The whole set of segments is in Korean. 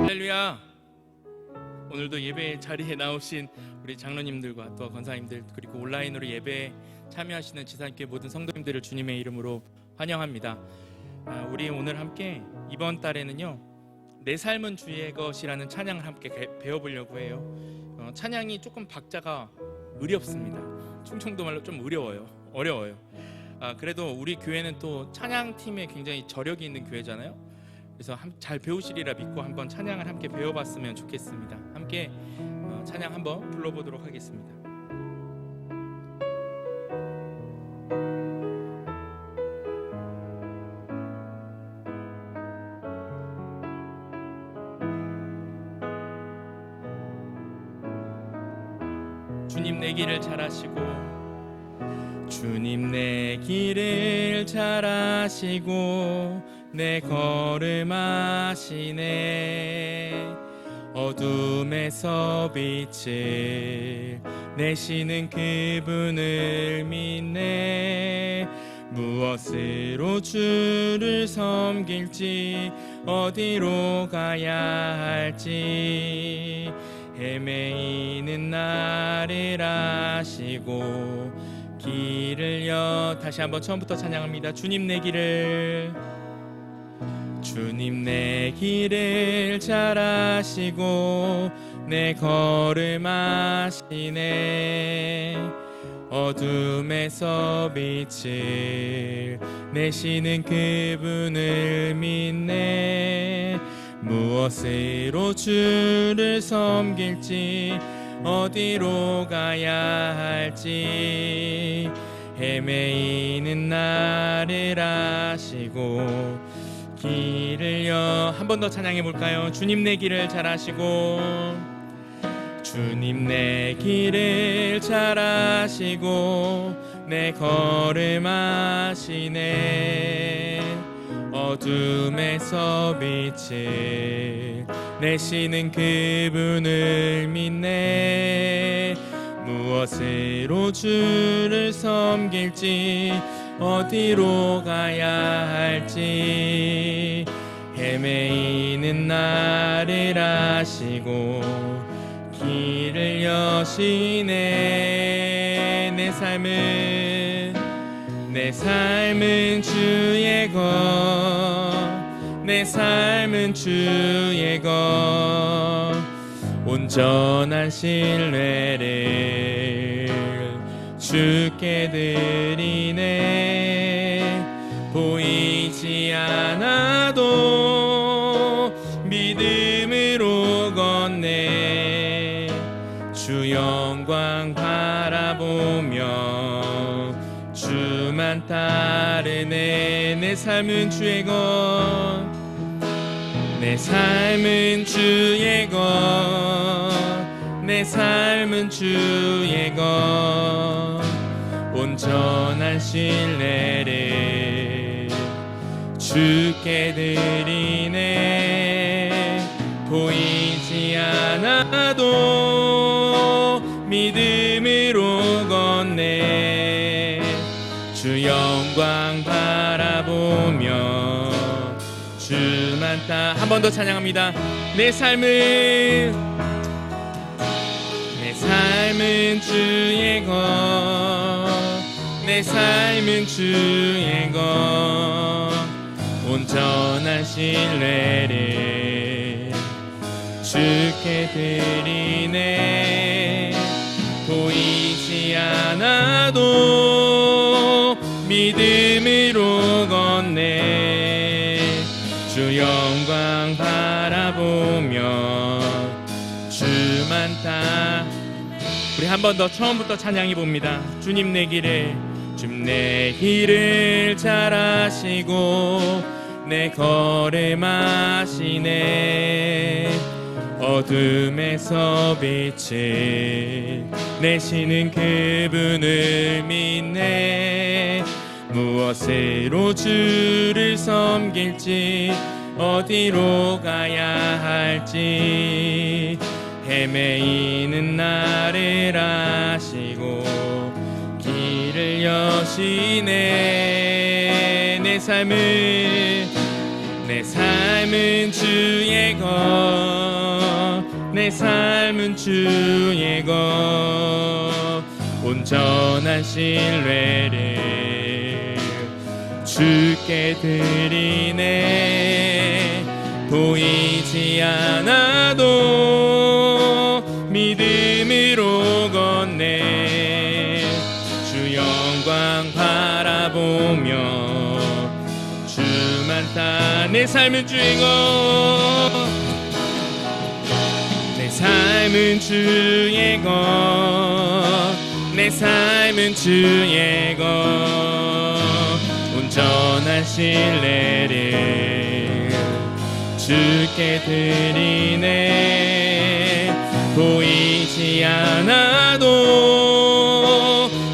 할렐루야. 오늘도 예배 자리에 나오신 우리 장로님들과 또 권사님들, 그리고 온라인으로 예배에 참여하시는 지산교회 모든 성도님들을 주님의 이름으로 환영합니다. 우리 오늘 함께 이번 달에는요, 내 삶은 주의 것이라는 찬양을 함께 배워보려고 해요. 찬양이 조금 박자가 어렵습니다. 충청도 말로 좀 어려워요. 그래도 우리 교회는 또 찬양팀에 굉장히 저력이 있는 교회잖아요. 그래서 잘 배우시리라 믿고 한번 찬양을 함께 배워봤으면 좋겠습니다. 함께 찬양 한번 불러보도록 하겠습니다. 주님 내 길을 잘 아시고, 주님 내 길을 잘 아시고 내 걸음 아시네. 어둠에서 빛을 내시는 그분을 믿네. 무엇으로 주를 섬길지, 어디로 가야 할지 헤매이는 나를 아시고 길을 다시 한번 처음부터 찬양합니다. 주님 내 길을 잘 아시고 내 걸음 아시네. 어둠에서 빛을 내시는 그분을 믿네. 무엇으로 주를 섬길지, 어디로 가야 할지 헤매이는 나를 아시고 길을 한 번 더 찬양해 볼까요? 주님 내 길을 잘 아시고, 주님 내 길을 잘 아시고 내 걸음 아시네. 어둠에서 빛을 내시는 그분을 믿네. 무엇으로 주를 섬길지, 어디로 가야 할지 헤매이는 나를 아시고 길을 여시네. 내 삶은 주의 것, 내 삶은 주의 것. 온전한 신뢰를 주께 드리네. 보이지 않아도 믿음으로 걷네. 주 영광 바라보며 주만 따르네. 내 삶은 주의 것, 내 삶은 주의 것, 내 삶은 주의 것. 온전한 신뢰를 주께 드리네. 보이지 않아도 믿음으로 걷네. 주 영광 바라보며 주만 한 번 더 찬양합니다. 내 삶은 주의 것, 내 삶은 주의 것. 온전한 신뢰를 주께 드리네. 보이지 않아도 믿음으로 걷네. 주 영광 바라보며 주만 따. 우리 한 번 더 처음부터 찬양해 봅니다. 주님 내 길을 잘 아시고 내 걸음 아시네. 어둠에서 빛을 내시는 그분을 믿네. 무엇으로 주를 섬길지, 어디로 가야 할지 헤매이는 나를 아시고 길을 여시네. 내 삶은 주의 것, 내 삶은 주의 것 온전한 신뢰를 주께 드리네. 보이지 않아도 믿음으로 걷네. 주 영광 바라보며 주만 따. 내 삶은 주의 것, 내 삶은 주의 것, 내 삶은 주의 것 온전한 신뢰를 주께 드리네. 보이지 않아도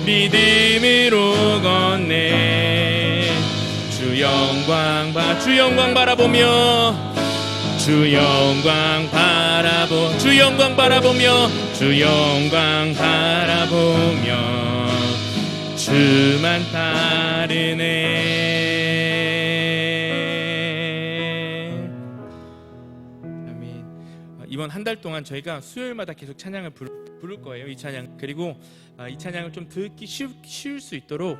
믿음으로 걷네. 주 영광 바라보며 주 영광 바라보며 주 영광 바라보며 주만 따르네. 아멘. 이번 한 달 동안 저희가 수요일마다 계속 찬양을 부를 거예요. 이 찬양. 그리고 이 찬양을 좀 듣기 쉬울 수 있도록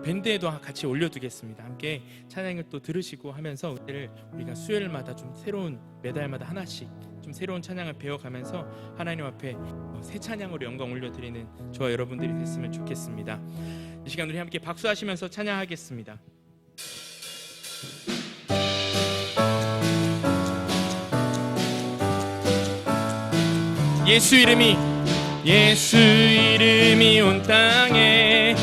밴드에도 같이 올려두겠습니다. 함께 찬양을 또 들으시고 하면서 우리가 수요일마다 좀 새로운, 매달마다 하나씩 좀 새로운 찬양을 배워가면서 하나님 앞에 새 찬양으로 영광 올려드리는 저와 여러분들이 됐으면 좋겠습니다. 이 시간 우리 함께 박수하시면서 찬양하겠습니다. 예수 이름이 온 땅에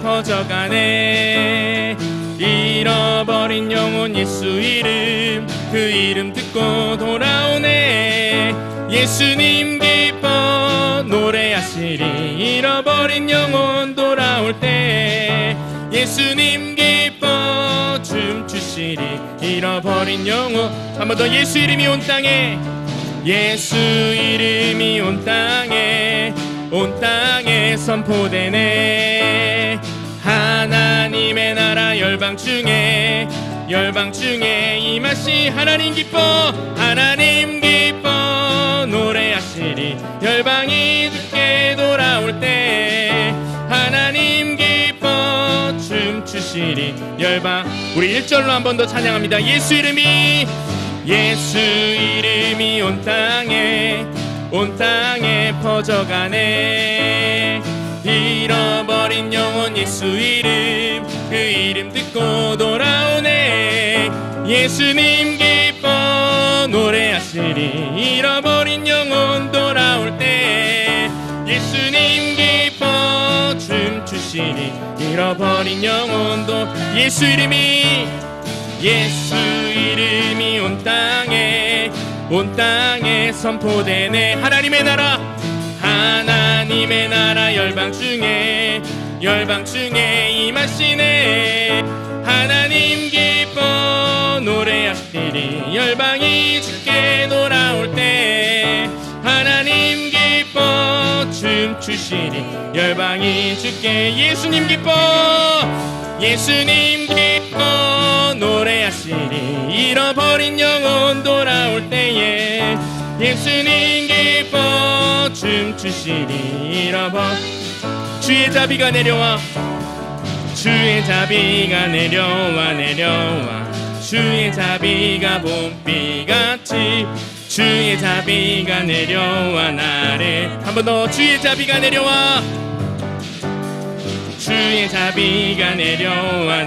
퍼져가네. 잃어버린 영혼 예수 이름, 그 이름 듣고 돌아오네. 예수님 기뻐 노래하시리. 잃어버린 영혼 돌아올 때 예수님 기뻐 춤추시리. 잃어버린 영혼. 한 번 더. 예수 이름이 온 땅에, 예수 이름이 온 땅에 선포되네. 하나님의 나라 열방 중에 임하시. 하나님 기뻐 노래하시리. 열방이 주께 돌아올 때 하나님 기뻐 춤추시리. 열방. 우리 1절로 한 번 더 찬양합니다. 예수 이름이 온 땅에 퍼져가네. 잃어버린 영혼 예수 이름, 그 이름 듣고 돌아오네. 예수님 기뻐 노래하시리. 잃어버린 영혼 돌아올 때 예수님 기뻐 춤추시리. 잃어버린 영혼도. 예수 이름이 온 땅에 선포되네. 하나님의 나라 열방 중에 임하시네. 하나님 기뻐 노래하시리. 열방이 주께 돌아올 때 하나님 기뻐 춤추시리. 열방이 주께. 예수님 기뻐 노래하시리. 잃어버린 영혼 돌아올 때에 예수님 기뻐 춤추시리. 주의 자비가 내려와 주의 자비가 봄비같이 주의 자비가 내려와 나를. 한 번 더. 주의 자비가 내려와 주의 자비가 내려와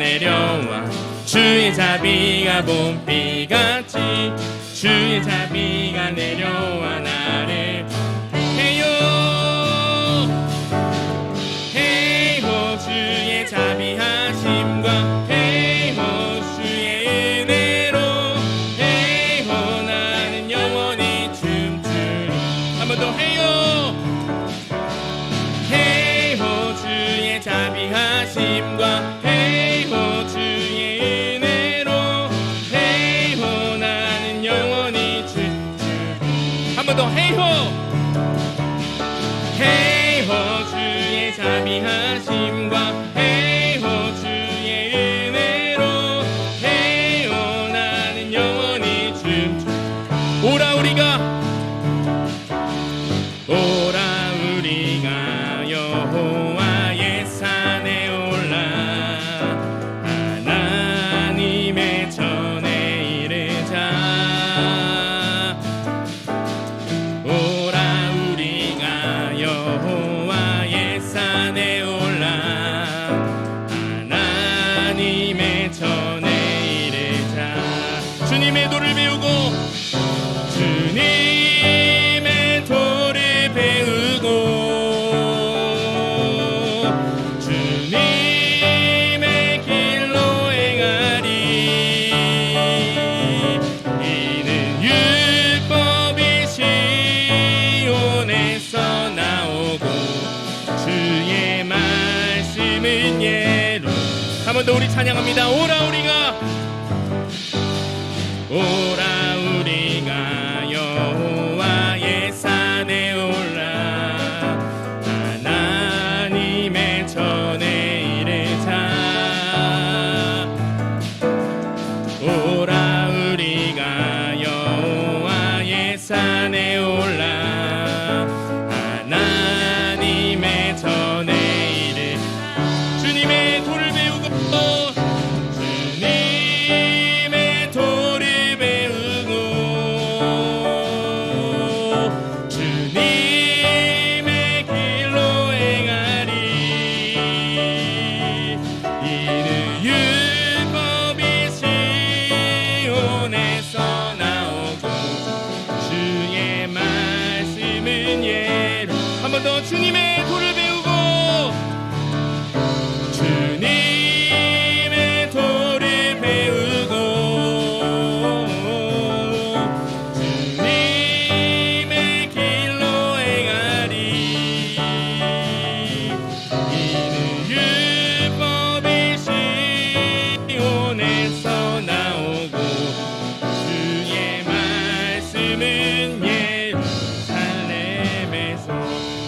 주의 자비가 봄비같이 주의 자비가 내려와 나를 해요. 주의 자비하심과 주의 은혜로 나는 영원히 춤추리. 한 번 더. 주의 자비하심과 주의 은혜로 나는 영원히 춤추리. 한 번 더. 주의 자비하심과 주의 은혜로 나는 영원히 춤추리. 오라 우리가 찬양합니다. 오라 우리가 여호와의 산에 올라 하나님의 전에 이르자. 오라 우리가 여호와의 산에 올라 하나님의 전에 이르자. 주님의 도를 배우고 주님의 도를 배우고 주님의 도를 배우고 주님의 길로 행하리. 이는 율법이 시온에서 나오고 주의 말씀은 예루살렘에서.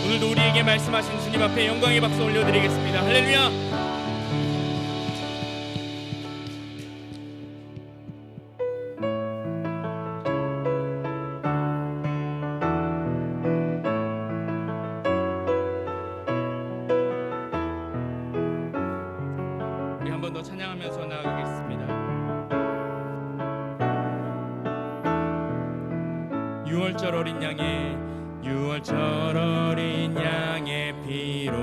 오늘도 우리에게 말씀하신 주님 앞에 영광의 박수 올려드리겠습니다. 할렐루야. 우리 한 번 더 찬양하면서 나아가겠습니다. 6월절 어린 양의 6월절 어린 양의 피로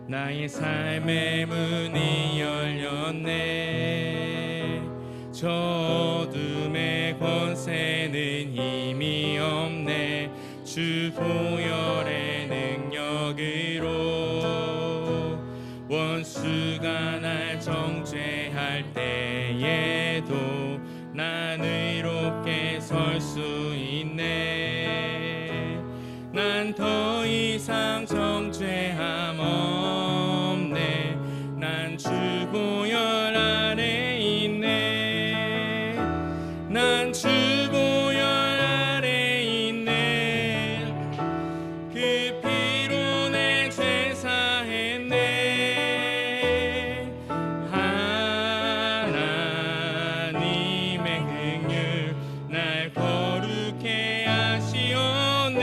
나의 삶의 문이 열렸네. 저 어둠의 권세는 힘이 없네. 주 보혈의 능력으로 원수가 날 정죄할 때에도 난 의롭게 설 수 있네. 난 더 이상 정죄함 없네. 난 주 보혈 아래 있네. 난 주 보혈 아래 있네. 그 피로 내 죄 사했네. 하나님의 긍휼 날 거룩해 하시었네.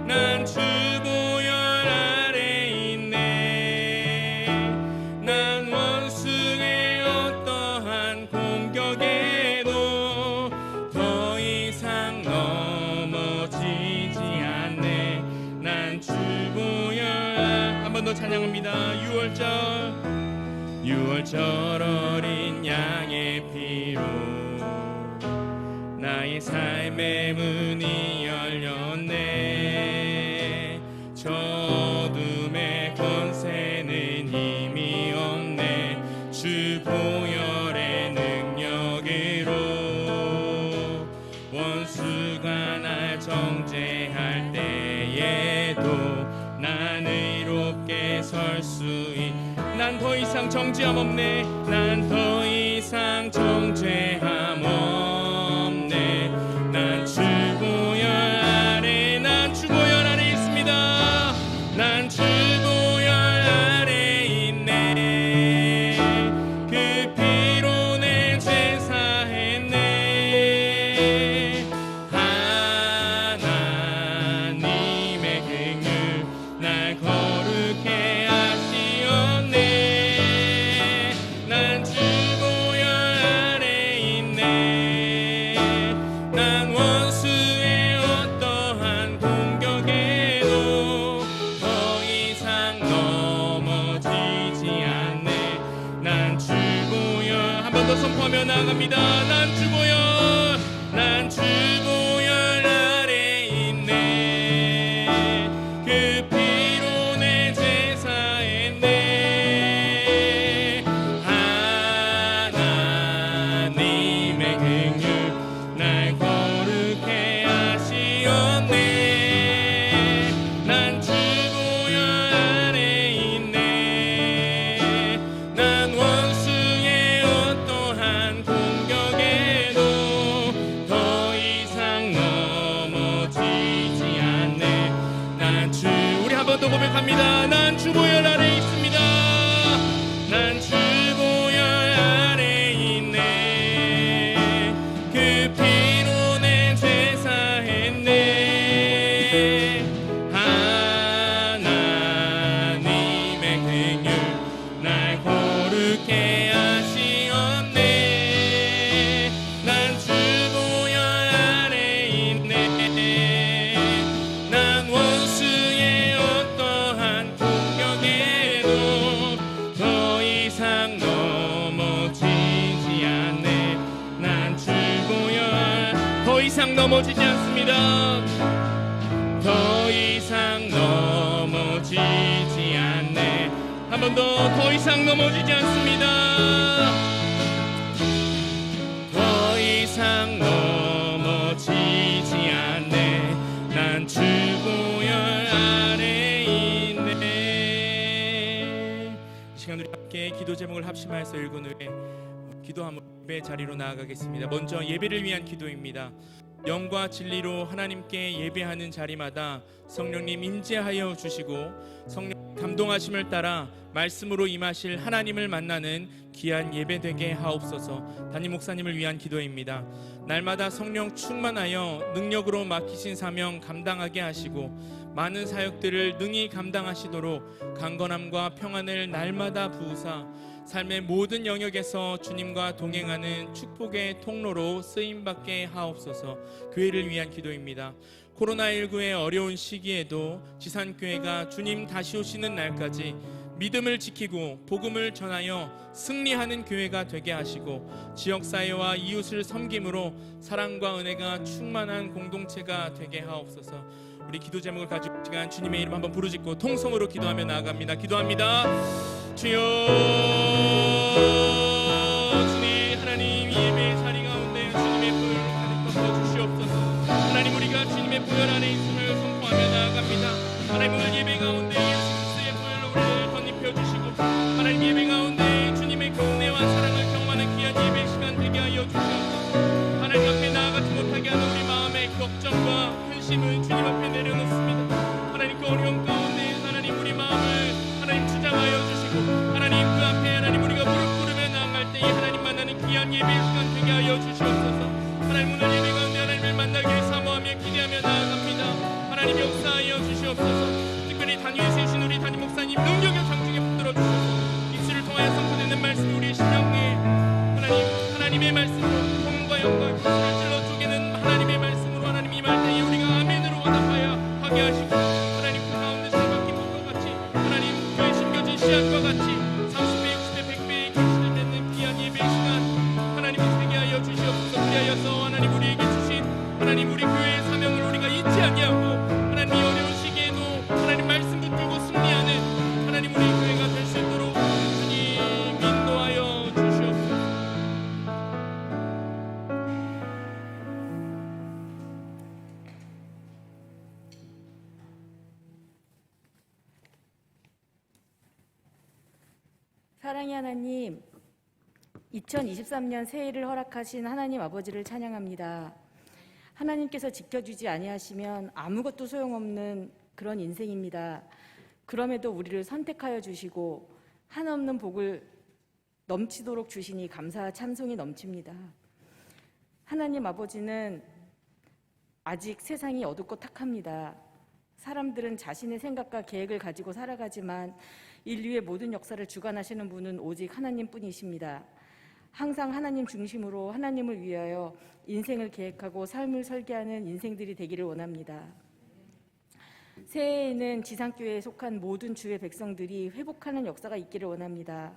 난 주 보혈 아래 있네. 난 원수의 어떠한 공격에도 더 이상 넘어지지 않네. 난 주 보혈. 한 번 더 찬양합니다. 6월절 어린 양의 피로 나의 삶의 문이 열렸네. 저 어둠의 권세는 힘이 없네. 주 보혈의 능력으로 원수가 날 정죄할 때에도 난 의롭게 설 수 있. 난 더 이상 정죄함 없네. 난 더 이상 정죄함 없네. 난 주 보혈 아래, 난 주 보혈 아래 있습니다. 난 주 보혈 아래 있네. 그 피로 내 죄 사했네. 하나님의 긍휼 날 거룩해 하시었네. 난 주 보혈 아래 있네. 난 원수의 어떠한 공격에도 더 이상 넘어지지 않네. 난 주 보혈. 한 번 더 선포하며 나아갑니다. 난 주 보혈, 난 주 보혈 아래 있네. 그 피로 내 죄 사했네. 하나님의 긍휼 날 거룩해 하시었네. 난 주 보혈 아래 있네. 더 이상 넘어지지 않습니다. 더 이상 넘어지지 않네. 한 번 더 이상 넘어지지 않습니다. 더 이상 넘어지지 않네. 난 주보혈 아래 있네. 이 시간 우리 함께 기도 제목을 합심하여서 읽은 후에 기도함으로 예배 자리로 나아가겠습니다. 먼저 예배를 위한 기도입니다. 영과 진리로 하나님께 예배하는 자리마다 성령님 임재하여 주시고 성령 감동하심을 따라 말씀으로 임하실 하나님을 만나는 귀한 예배 되게 하옵소서. 담임 목사님을 위한 기도입니다. 날마다 성령 충만하여 능력으로 맡기신 사명 감당하게 하시고 많은 사역들을 능히 감당하시도록 강건함과 평안을 날마다 부으사 삶의 모든 영역에서 주님과 동행하는 축복의 통로로 쓰임받게 하옵소서. 교회를 위한 기도입니다. 코로나19의 어려운 시기에도 지산교회가 주님 다시 오시는 날까지 믿음을 지키고 복음을 전하여 승리하는 교회가 되게 하시고 지역사회와 이웃을 섬김으로 사랑과 은혜가 충만한 공동체가 되게 하옵소서. 우리 기도 제목을 가지고 시간 주님의 이름 한번 부르짖고 통성으로 기도하며 나아갑니다. 기도합니다. 주여, 주님 하나님 예배의 자리 가운데 주님의 보혈을 가득 덮어 주시옵소서. 하나님 우리가 주님의 보혈 안에 있음을 선포하며 나아갑니다. 하나님 오늘 예배 가운데 예수 그리스도의 보혈로 우리를 덧입혀 주시고 하나님 예배 가운데 주님의 경내와 사랑을 경험하는 귀한 예배 시간 되게 하여 주시옵소서. 하나님 앞에 나아가지 못하게 하는 우리 마음의 걱정과 근심을 주님 앞에 내려놓습니다. 하나님 그 어려움 가운데 하나님 우리 마음을 하나님 주장하여 주시고 하나님 그 앞에 하나님 우리가 무릎 꿇으며 나아갈 때에 하나님 만나는 귀한 예배 시간 되게 하여 주시옵소서. 하나님 오늘 예배 가운데 하나님을 만나기를 사모하며 기대하며 나아갑니다. 하나님 역사하여 주시옵소서. 특별히 단위에 세우신 우리 담임 목사님 능력의 장중에 붙들어 주셔서 입술을 통하여 선포되는 말씀 우리의 심령에 하나님의 말씀으로 공과 영과 빛을 찔러 쪼개는 하나님의 말씀으로 하나님 임할 때에 우리가 아멘으로 응답하여 하게 하시고 하나님 그 가운데 살박힌 것과 같이 하나님 교회 심겨진 씨앗과 같이 30배 60배 100배의 결실을 맺는 귀한 예배 시간 하나님이 되게 하여 주시옵소서. 그리하여서 하나님 우리에게 주신 하나님 우리 교회의 사명을 우리가 잊지 아니하고 하나님 이 어려운 시기에도 하나님 말씀 붙들고 승리하는 하나님 우리 교회가 될 수 있도록 주님 인도하여 주시옵소서. 사랑의 하나님, 2023년 새해를 허락하신 하나님 아버지를 찬양합니다. 하나님께서 지켜주지 아니하시면 아무것도 소용없는 그런 인생입니다. 그럼에도 우리를 선택하여 주시고 한없는 복을 넘치도록 주시니 감사와 찬송이 넘칩니다. 하나님 아버지는 아직 세상이 어둡고 탁합니다. 사람들은 자신의 생각과 계획을 가지고 살아가지만 인류의 모든 역사를 주관하시는 분은 오직 하나님뿐이십니다. 항상 하나님 중심으로 하나님을 위하여 인생을 계획하고 삶을 설계하는 인생들이 되기를 원합니다. 새해에는 지상교회에 속한 모든 주의 백성들이 회복하는 역사가 있기를 원합니다.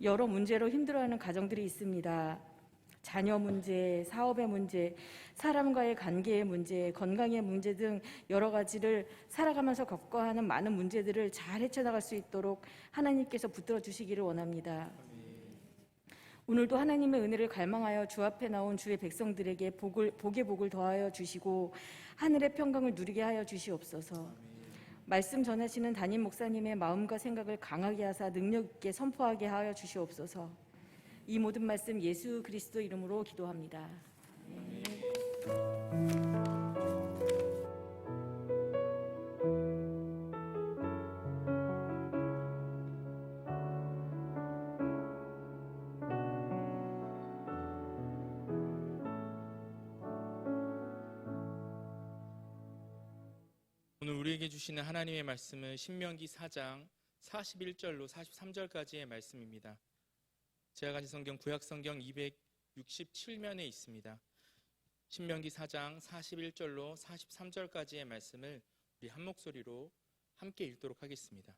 여러 문제로 힘들어하는 가정들이 있습니다. 자녀 문제, 사업의 문제, 사람과의 관계의 문제, 건강의 문제 등 여러 가지를 살아가면서 겪어하는 많은 문제들을 잘 헤쳐나갈 수 있도록 하나님께서 붙들어 주시기를 원합니다. 오늘도 하나님의 은혜를 갈망하여 주 앞에 나온 주의 백성들에게 복의 복을 더하여 주시고 하늘의 평강을 누리게 하여 주시옵소서. 말씀 전하시는 담임 목사님의 마음과 생각을 강하게 하사 능력 있게 선포하게 하여 주시옵소서. 이 모든 말씀 예수 그리스도 이름으로 기도합니다. 오늘 우리에게 주시는 하나님의 말씀은 신명기 4장 41절로 43절까지의 말씀입니다. 제가 가진 성경 구약성경 267면에 있습니다. 신명기 4장 41절로 43절까지의 말씀을 우리 한 목소리로 함께 읽도록 하겠습니다.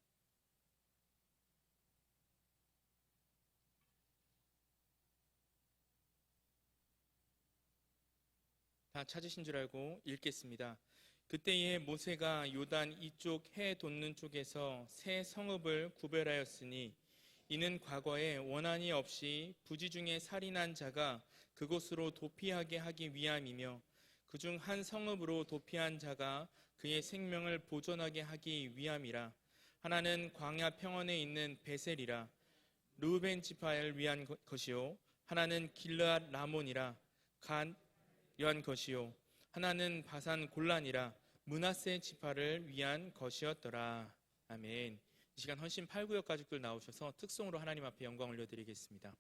다 찾으신 줄 알고 읽겠습니다. 그때에 모세가 요단 이쪽 해 돋는 쪽에서 새 성읍을 구별하였으니 이는 과거에 원한이 없이 부지 중에 살인한 자가 그곳으로 도피하게 하기 위함이며 그중 한 성읍으로 도피한 자가 그의 생명을 보존하게 하기 위함이라. 하나는 광야 평원에 있는 베셀이라. 르우벤 지파를 위한 것이요 하나는 길르앗 라몬이라. 간 위한 것이요 하나는 바산 골란이라. 므낫세 지파를 위한 것이었더라. 아멘. 이 시간 헌신 8구역 가족들 나오셔서 특송으로 하나님 앞에 영광 올려드리겠습니다.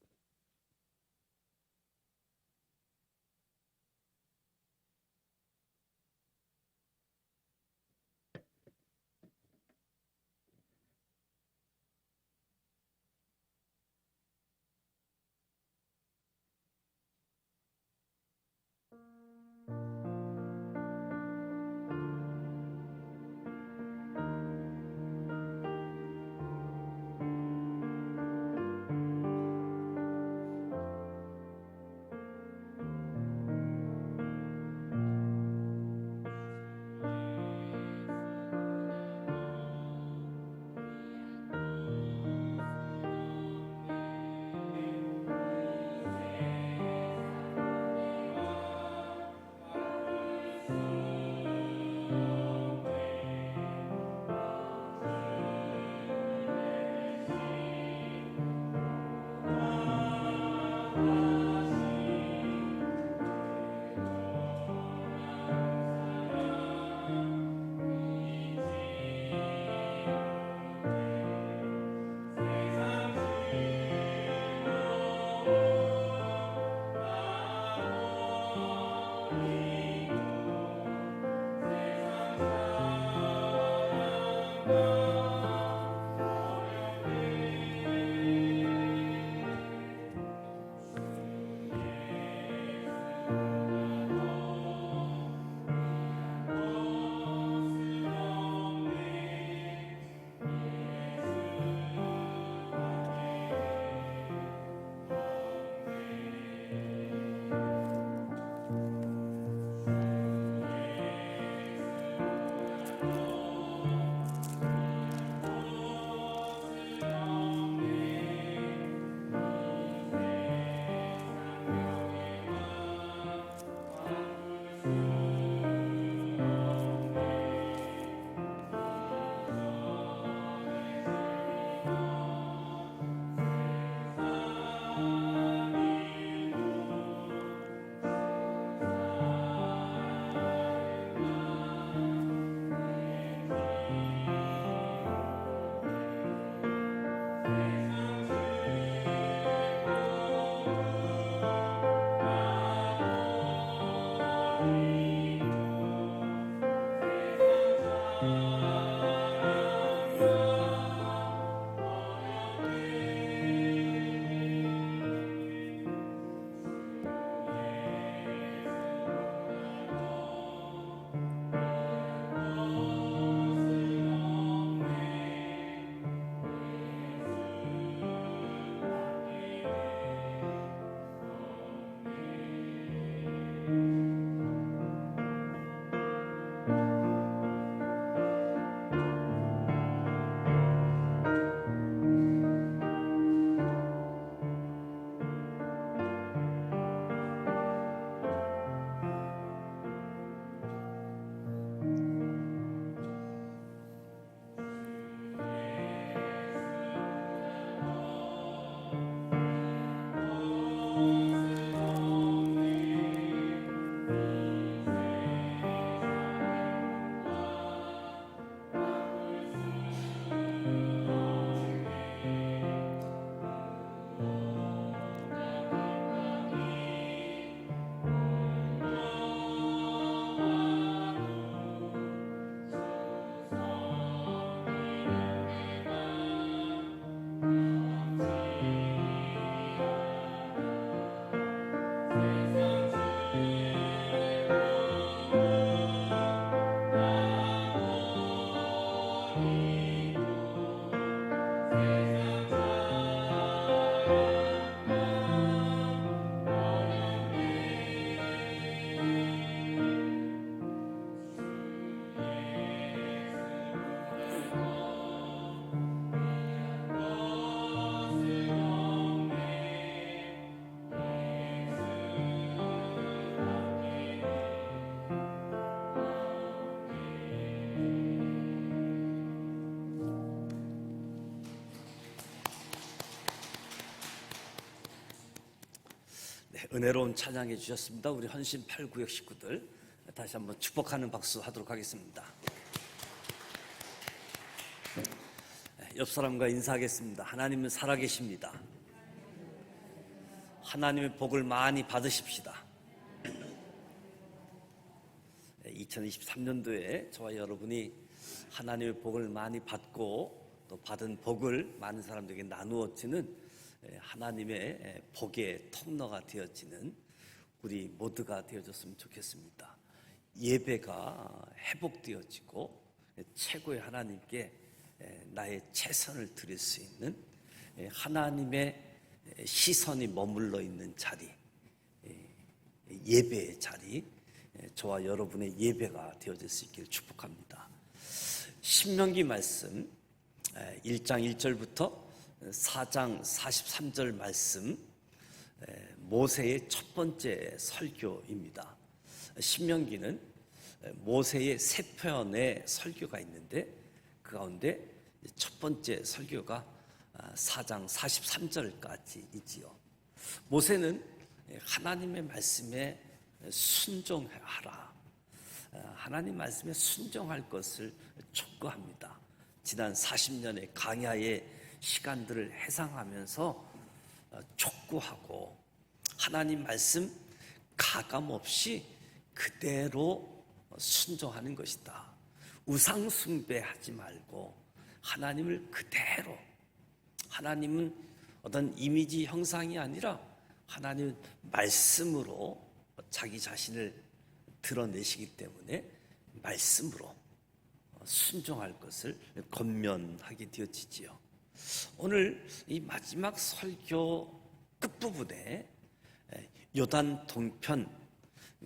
은혜로운 찬양해 주셨습니다. 우리 헌신 8구역 식구들 다시 한번 축복하는 박수 하도록 하겠습니다. 옆 사람과 인사하겠습니다. 하나님은 살아계십니다. 하나님의 복을 많이 받으십시다. 2023년도에 저와 여러분이 하나님의 복을 많이 받고 또 받은 복을 많은 사람들에게 나누어지는 하나님의 복의 통로가 되어지는 우리 모두가 되어졌으면 좋겠습니다. 예배가 회복되어지고 최고의 하나님께 나의 최선을 드릴 수 있는 하나님의 시선이 머물러 있는 자리, 예배의 자리, 저와 여러분의 예배가 되어질 수 있기를 축복합니다. 신명기 말씀 1장 1절부터 4장 43절 말씀, 모세의 첫 번째 설교입니다. 신명기는 모세의 세 편의 설교가 있는데 그 가운데 첫 번째 설교가 4장 43절까지 있지요. 모세는 하나님의 말씀에 순종하라, 하나님 말씀에 순종할 것을 촉구합니다. 지난 40년의 강야의 시간들을 해상하면서 촉구하고 하나님 말씀 가감없이 그대로 순종하는 것이다. 우상 숭배하지 말고 하나님을 그대로, 하나님은 어떤 이미지 형상이 아니라 하나님 말씀으로 자기 자신을 드러내시기 때문에 말씀으로 순종할 것을 권면하게 되어지지요. 오늘 이 마지막 설교 끝부분에 요단 동편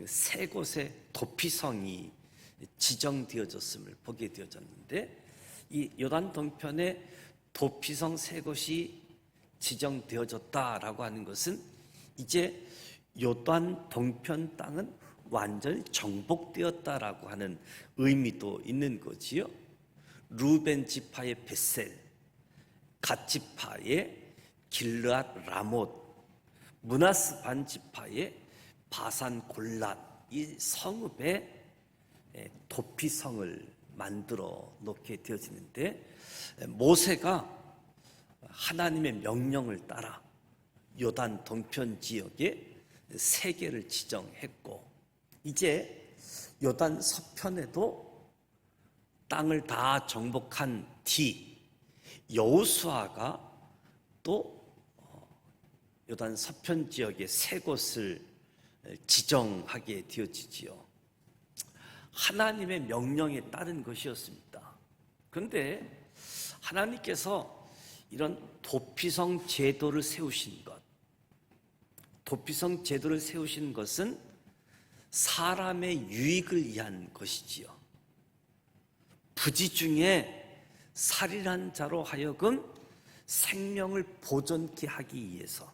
세 곳의 도피성이 지정되어졌음을 보게 되어졌는데, 이 요단 동편에 도피성 세 곳이 지정되어졌다라고 하는 것은 이제 요단 동편 땅은 완전히 정복되었다라고 하는 의미도 있는 거지요. 루벤 지파의 벳셀, 갓 지파의 길르앗 라못, 므낫스 반 지파의 바산 골랏, 이 성읍에 도피성을 만들어 놓게 되어지는데, 모세가 하나님의 명령을 따라 요단 동편 지역에 세 개를 지정했고, 이제 요단 서편에도 땅을 다 정복한 뒤 여호수아가 또 요단 서편 지역의 세 곳을 지정하게 되어지지요. 하나님의 명령에 따른 것이었습니다. 그런데 하나님께서 이런 도피성 제도를 세우신 것, 도피성 제도를 세우신 것은 사람의 유익을 위한 것이지요. 부지 중에 살인한 자로 하여금 생명을 보존케 하기 위해서,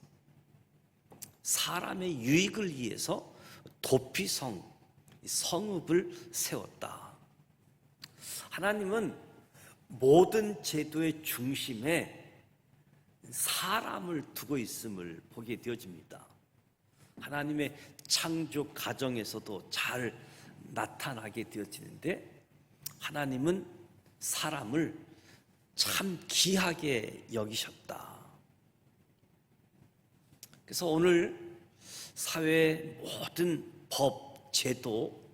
사람의 유익을 위해서 도피성, 성읍을 세웠다. 하나님은 모든 제도의 중심에 사람을 두고 있음을 보게 되어집니다. 하나님의 창조 과정에서도 잘 나타나게 되어지는데, 하나님은 사람을 참 귀하게 여기셨다. 그래서 오늘 사회의 모든 법, 제도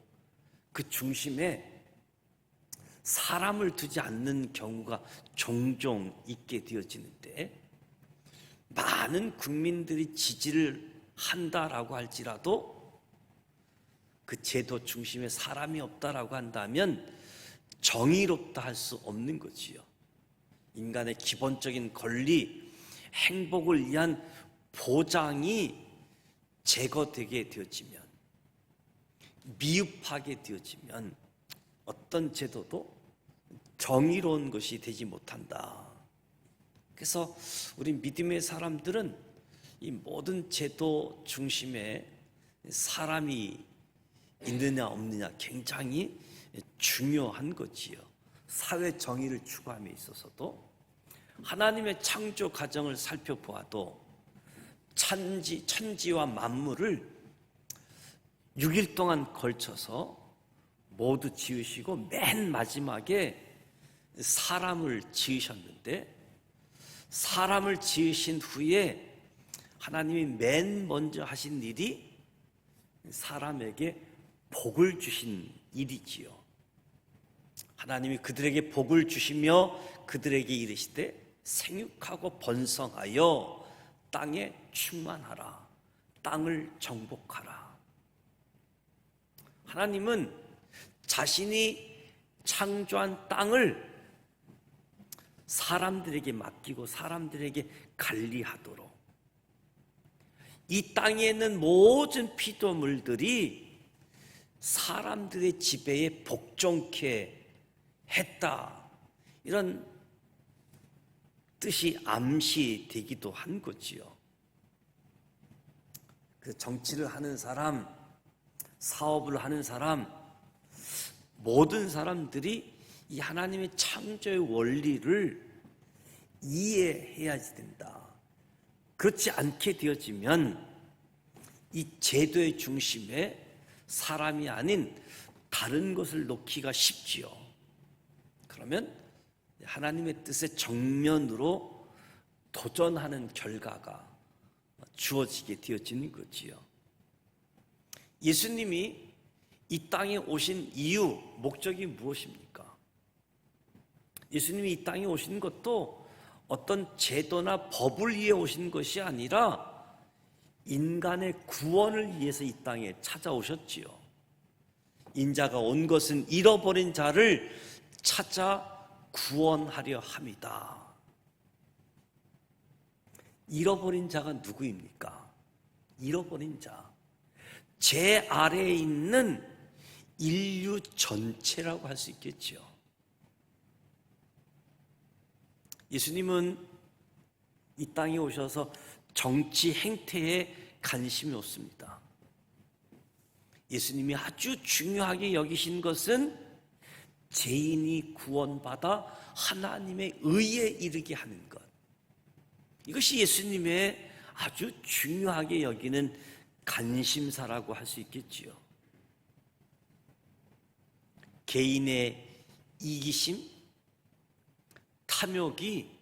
그 중심에 사람을 두지 않는 경우가 종종 있게 되어지는데, 많은 국민들이 지지를 한다라고 할지라도 그 제도 중심에 사람이 없다라고 한다면 정의롭다 할 수 없는 거지요. 인간의 기본적인 권리, 행복을 위한 보장이 제거되게 되어지면, 미흡하게 되어지면 어떤 제도도 정의로운 것이 되지 못한다. 그래서 우리 믿음의 사람들은 이 모든 제도 중심에 사람이 있느냐 없느냐 굉장히 중요한 거지요. 사회 정의를 추구함에 있어서도 하나님의 창조 과정을 살펴보아도 천지와 만물을 6일 동안 걸쳐서 모두 지으시고 맨 마지막에 사람을 지으셨는데, 사람을 지으신 후에 하나님이 맨 먼저 하신 일이 사람에게 복을 주신 일이지요. 하나님이 그들에게 복을 주시며 그들에게 이르시되 생육하고 번성하여 땅에 충만하라, 땅을 정복하라. 하나님은 자신이 창조한 땅을 사람들에게 맡기고 사람들에게 관리하도록, 이 땅에 있는 모든 피조물들이 사람들의 지배에 복종케 했다, 이런 뜻이 암시되기도 한 거지요. 그 정치를 하는 사람, 사업을 하는 사람, 모든 사람들이 이 하나님의 창조의 원리를 이해해야 된다. 그렇지 않게 되어지면 이 제도의 중심에 사람이 아닌 다른 것을 놓기가 쉽지요. 그러면 하나님의 뜻에 정면으로 도전하는 결과가 주어지게 되어지는 거지요. 예수님이 이 땅에 오신 이유, 목적이 무엇입니까? 예수님이 이 땅에 오신 것도 어떤 제도나 법을 위해 오신 것이 아니라 인간의 구원을 위해서 이 땅에 찾아오셨지요. 인자가 온 것은 잃어버린 자를 찾아 구원하려 함이다. 잃어버린 자가 누구입니까? 잃어버린 자, 제 아래에 있는 인류 전체라고 할 수 있겠죠. 예수님은 이 땅에 오셔서 정치 행태에 관심이 없습니다. 예수님이 아주 중요하게 여기신 것은 죄인이 구원받아 하나님의 의에 이르게 하는 것, 이것이 예수님의 아주 중요하게 여기는 관심사라고 할 수 있겠지요. 개인의 이기심, 탐욕이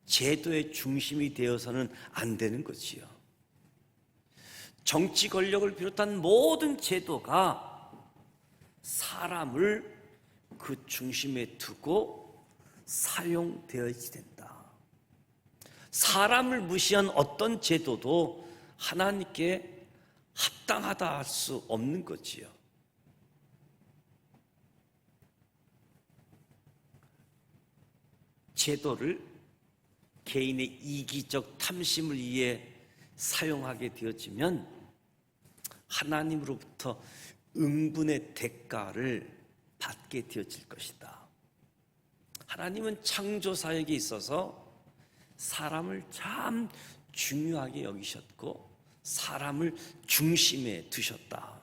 제도의 중심이 되어서는 안 되는 거지요. 정치 권력을 비롯한 모든 제도가 사람을 그 중심에 두고 사용되어야 된다. 사람을 무시한 어떤 제도도 하나님께 합당하다 할 수 없는 거지요. 제도를 개인의 이기적 탐심을 위해 사용하게 되어지면 하나님으로부터 응분의 대가를 받게 되어질 것이다. 하나님은 창조 사역에 있어서 사람을 참 중요하게 여기셨고 사람을 중심에 두셨다.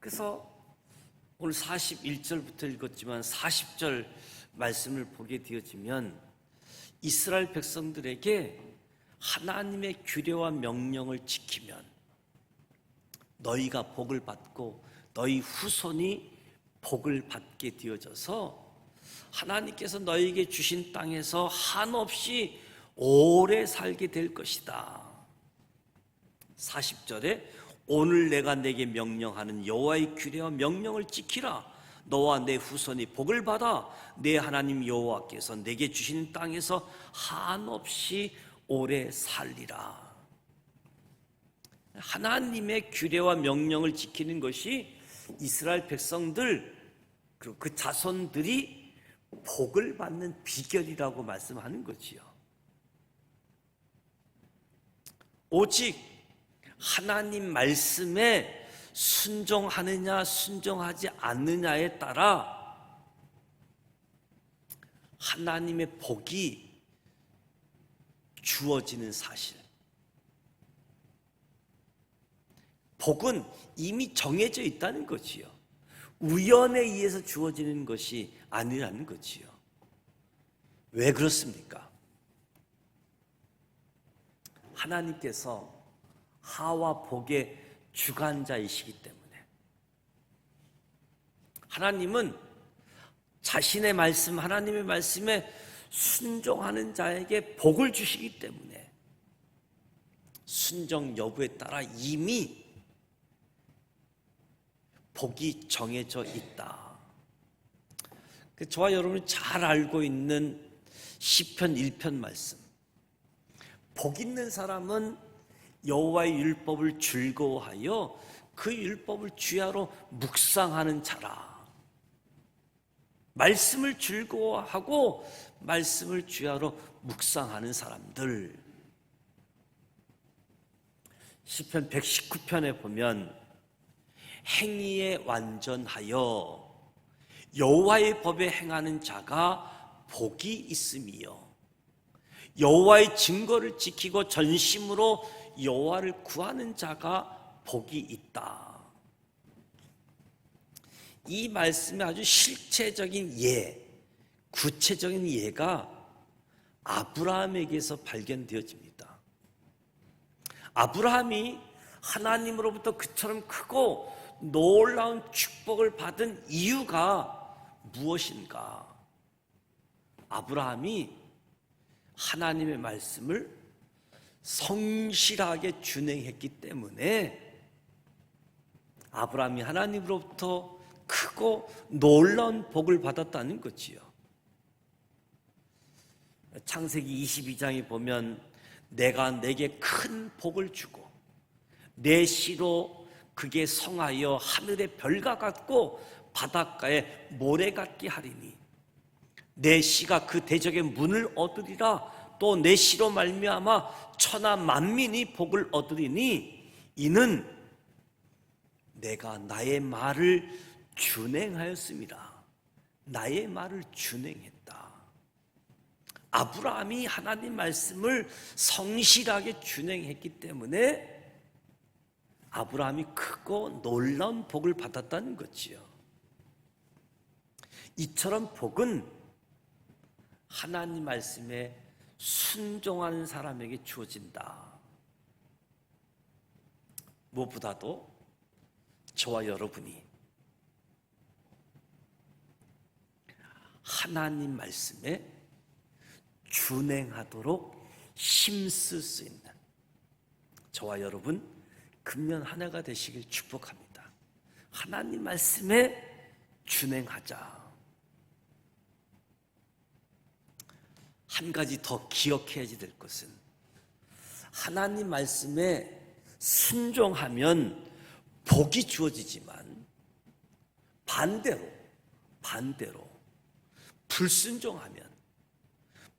그래서 오늘 41절부터 읽었지만 40절 말씀을 보게 되어지면 이스라엘 백성들에게 하나님의 규례와 명령을 지키면 너희가 복을 받고 너희 후손이 복을 받게 되어져서 하나님께서 너희에게 주신 땅에서 한없이 오래 살게 될 것이다. 40절에 오늘 내가 내게 명령하는 여호와의 규례와 명령을 지키라. 너와 내 후손이 복을 받아 내 하나님 여호와께서 내게 주신 땅에서 한없이 오래 살리라. 하나님의 규례와 명령을 지키는 것이 이스라엘 백성들 그리고 그 자손들이 복을 받는 비결이라고 말씀하는 거지요. 오직 하나님 말씀에 순종하느냐 순종하지 않느냐에 따라 하나님의 복이 주어지는 사실. 복은 이미 정해져 있다는 거지요. 우연에 의해서 주어지는 것이 아니라는 거지요. 왜 그렇습니까? 하나님께서 하와 복의 주관자이시기 때문에 하나님은 자신의 말씀, 하나님의 말씀에 순종하는 자에게 복을 주시기 때문에 순종 여부에 따라 이미 복이 정해져 있다. 저와 여러분이 잘 알고 있는 시편 1편 말씀. 복 있는 사람은 여호와의 율법을 즐거워하여 그 율법을 주야로 묵상하는 자라. 말씀을 즐거워하고 말씀을 주야로 묵상하는 사람들. 시편 119편에 보면 행위에 완전하여 여호와의 법에 행하는 자가 복이 있음이요 여호와의 증거를 지키고 전심으로 여호와를 구하는 자가 복이 있다. 이 말씀의 아주 실체적인 구체적인 예가 아브라함에게서 발견되어집니다. 아브라함이 하나님으로부터 그처럼 크고 놀라운 축복을 받은 이유가 무엇인가? 아브라함이 하나님의 말씀을 성실하게 준행했기 때문에 아브라함이 하나님으로부터 크고 놀라운 복을 받았다는 거지요. 창세기 22장에 보면 내가 내게 큰 복을 주고 내 씨로 그게 성하여 하늘의 별과 같고 바닷가의 모래 같게 하리니 내 씨가 그 대적의 문을 얻으리라. 또 내 씨로 말미암아 천하 만민이 복을 얻으리니 이는 내가 나의 말을 준행하였습니다. 나의 말을 준행했다. 아브라함이 하나님 말씀을 성실하게 준행했기 때문에 아브라함이 크고 놀라운 복을 받았다는 거지요. 이처럼 복은 하나님 말씀에 순종하는 사람에게 주어진다. 무엇보다도 저와 여러분이 하나님 말씀에 준행하도록 힘쓸 수 있는 저와 여러분 금년 한 해가 되시길 축복합니다. 하나님 말씀에 준행하자. 한 가지 더 기억해야 될 것은 하나님 말씀에 순종하면 복이 주어지지만 반대로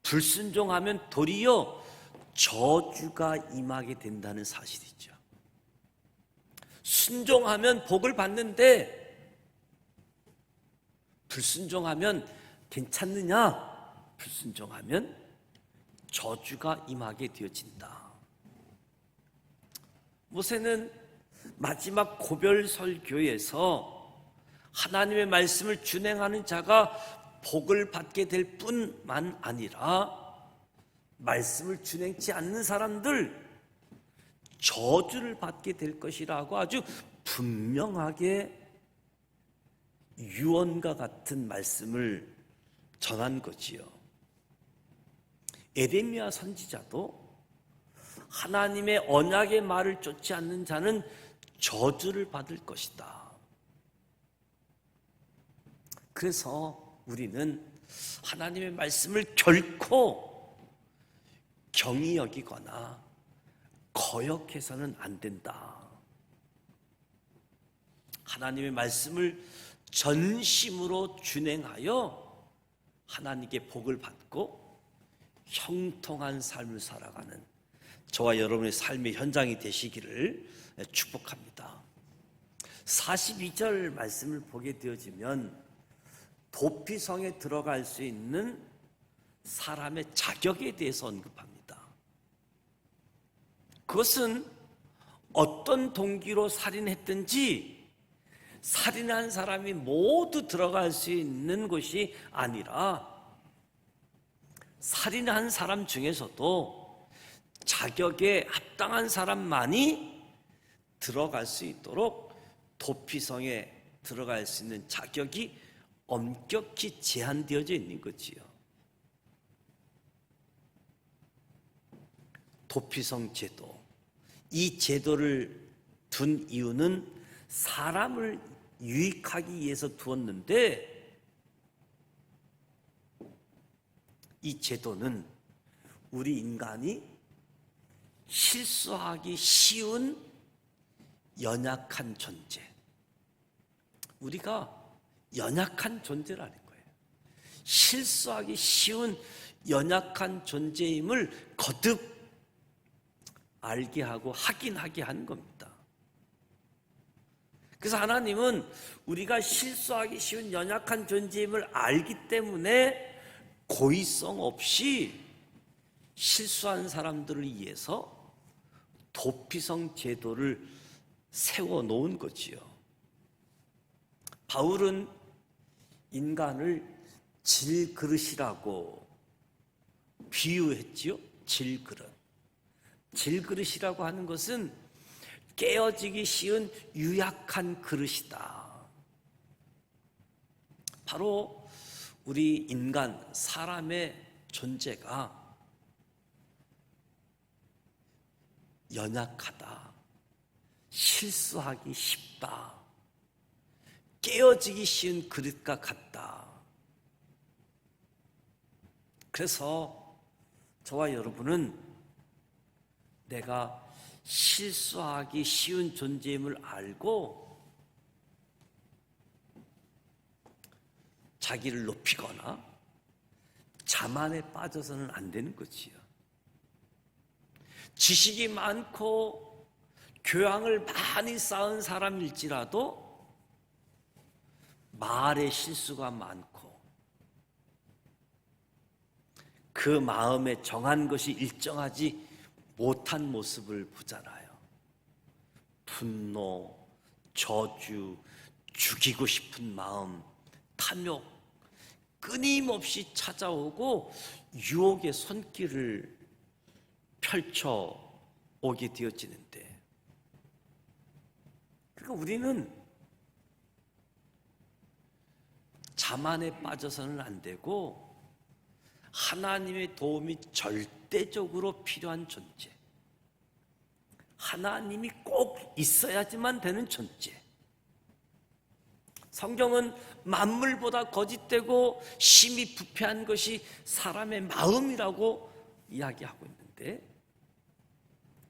불순종하면 도리어 저주가 임하게 된다는 사실이죠. 순종하면 복을 받는데 불순종하면 괜찮느냐? 불순종하면 저주가 임하게 되어진다. 모세는 마지막 고별 설교에서 하나님의 말씀을 준행하는 자가 복을 받게 될 뿐만 아니라 말씀을 준행치 않는 사람들 저주를 받게 될 것이라고 아주 분명하게 유언과 같은 말씀을 전한 거지요. 에레미야 선지자도 하나님의 언약의 말을 쫓지 않는 자는 저주를 받을 것이다. 그래서 우리는 하나님의 말씀을 결코 경히 여기거나 거역해서는 안 된다. 하나님의 말씀을 전심으로 준행하여 하나님께 복을 받고 형통한 삶을 살아가는 저와 여러분의 삶의 현장이 되시기를 축복합니다. 42절 말씀을 보게 되어지면 도피성에 들어갈 수 있는 사람의 자격에 대해서 언급합니다. 그것은 어떤 동기로 살인했든지 살인한 사람이 모두 들어갈 수 있는 곳이 아니라 살인한 사람 중에서도 자격에 합당한 사람만이 들어갈 수 있도록 도피성에 들어갈 수 있는 자격이 엄격히 제한되어져 있는 거지요. 도피성 제도, 이 제도를 둔 이유는 사람을 유익하기 위해서 두었는데, 이 제도는 우리 인간이 실수하기 쉬운 연약한 존재, 우리가 연약한 존재라는 거예요. 실수하기 쉬운 연약한 존재임을 거듭 알게 하고 확인하게 하는 겁니다. 그래서 하나님은 우리가 실수하기 쉬운 연약한 존재임을 알기 때문에 고의성 없이 실수한 사람들을 위해서 도피성 제도를 세워놓은 거지요. 바울은 인간을 질그릇이라고 비유했지요. 질그릇. 질그릇이라고 하는 것은 깨어지기 쉬운 유약한 그릇이다. 바로 우리 인간, 사람의 존재가 연약하다, 실수하기 쉽다, 깨어지기 쉬운 그릇과 같다. 그래서 저와 여러분은 내가 실수하기 쉬운 존재임을 알고 자기를 높이거나 자만에 빠져서는 안 되는 거지요. 지식이 많고 교양을 많이 쌓은 사람일지라도 말에 실수가 많고 그 마음에 정한 것이 일정하지 못한 모습을 보잖아요. 분노, 저주, 죽이고 싶은 마음, 탐욕 끊임없이 찾아오고 유혹의 손길을 펼쳐 오게 되어지는데, 그러니까 우리는 자만에 빠져서는 안 되고 하나님의 도움이 절대적으로 필요한 존재, 하나님이 꼭 있어야지만 되는 존재. 성경은 만물보다 거짓되고 심히 부패한 것이 사람의 마음이라고 이야기하고 있는데,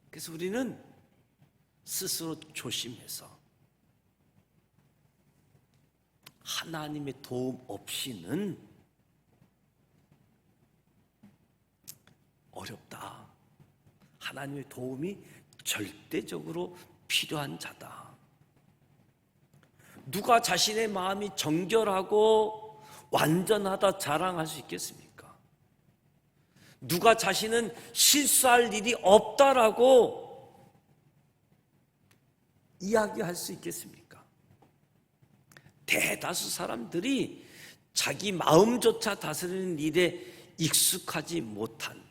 그래서 우리는 스스로 조심해서 하나님의 도움 없이는 어렵다. 하나님의 도움이 절대적으로 필요한 자다. 누가 자신의 마음이 정결하고 완전하다 자랑할 수 있겠습니까? 누가 자신은 실수할 일이 없다라고 이야기할 수 있겠습니까? 대다수 사람들이 자기 마음조차 다스리는 일에 익숙하지 못한,